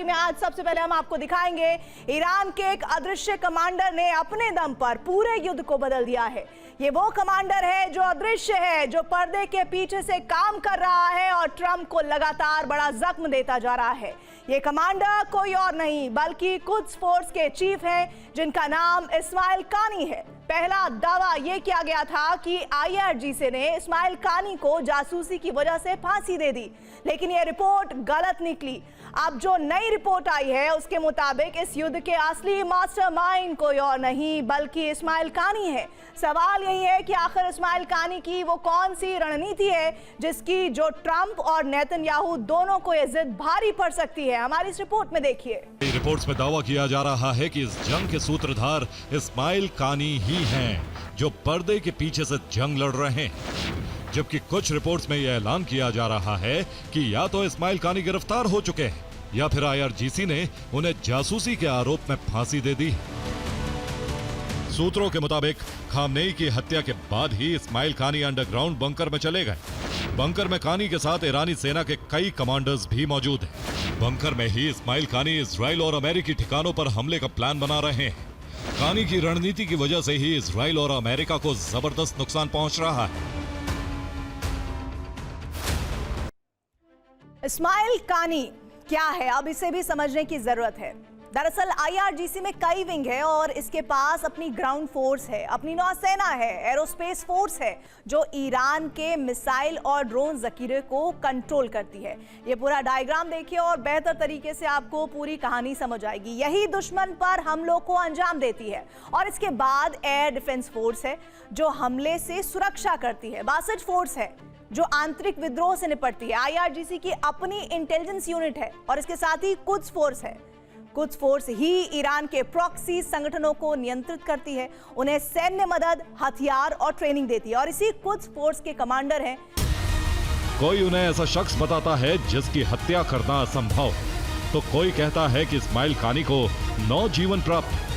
जानकारी में आज सबसे पहले हम आपको दिखाएंगे ईरान के एक अदृश्य कमांडर ने अपने दम पर पूरे युद्ध को बदल दिया है। ये वो कमांडर है जो अदृश्य है, जो पर्दे के पीछे से काम कर रहा है और ट्रंप को लगातार बड़ा जख्म देता जा रहा है। ये कमांडर कोई और नहीं बल्कि कुद्स फोर्स के चीफ हैं, जिनका नाम इस्माइल कानी है। पहला दावा यह किया गया था कि IRGC ने इस्माइल कानी को जासूसी की वजह से फांसी दे दी, लेकिन यह रिपोर्ट गलत निकली। अब जो नई रिपोर्ट आई है उसके मुताबिक इस युद्ध के असली मास्टरमाइंड कोई और नहीं बल्कि इस्माइल कानी है। सवाल यही है कि आखिर इस्माइल कानी की वो कौन सी रणनीति है जिसकी जो ट्रंप और नेतन्याहू दोनों को ये जिद भारी पड़ सकती है। हमारी इस रिपोर्ट में देखिए। रिपोर्ट्स में दावा किया जा रहा है कि इस जंग के सूत्रधार इस्माइल कानी ही हैं, जो पर्दे के पीछे से जंग लड़ रहे हैं। जबकि कुछ रिपोर्ट्स में यह ऐलान किया जा रहा है कि या तो इस्माइल कानी गिरफ्तार हो चुके हैं या फिर IRGC ने उन्हें जासूसी के आरोप में फांसी दे दी। सूत्रों के मुताबिक खामनेई की हत्या के बाद ही इस्माइल कानी अंडरग्राउंड बंकर में चले गए। बंकर में कानी के साथ ईरानी सेना के कई कमांडर्स भी मौजूद हैं। बंकर में ही इस्माइल कानी इजराइल और अमेरिकी ठिकानों पर हमले का प्लान बना रहे हैं। कानी की रणनीति की वजह से ही इजराइल और अमेरिका को जबरदस्त नुकसान पहुंच रहा है। इस्माइल कानी क्या है, अब इसे भी समझने की जरूरत है। दरअसल IRGC में कई विंग है और इसके पास अपनी ग्राउंड फोर्स है, अपनी नौसेना है, एरोस्पेस फोर्स है जो ईरान के मिसाइल और ड्रोन जखीरे को कंट्रोल करती है। ये पूरा डायग्राम देखिए और बेहतर तरीके से आपको पूरी कहानी समझ आएगी। यही दुश्मन पर हमलों को अंजाम देती है। और इसके बाद एयर डिफेंस फोर्स है जो हमले से सुरक्षा करती है। बासिज फोर्स है जो आंतरिक विद्रोह से निपटती है। IRGC की अपनी इंटेलिजेंस यूनिट है और इसके साथ ही कुद्स फोर्स है। कुद्स फोर्स ही ईरान के प्रॉक्सी संगठनों को नियंत्रित करती है, उन्हें सैन्य मदद, हथियार और ट्रेनिंग देती है। और इसी कुद्स फोर्स के कमांडर हैं। कोई उन्हें ऐसा शख्स बताता है जिसकी हत्या करना असंभव, तो कोई कहता है कि इस्माइल कानी को नौ जीवन प्राप्त।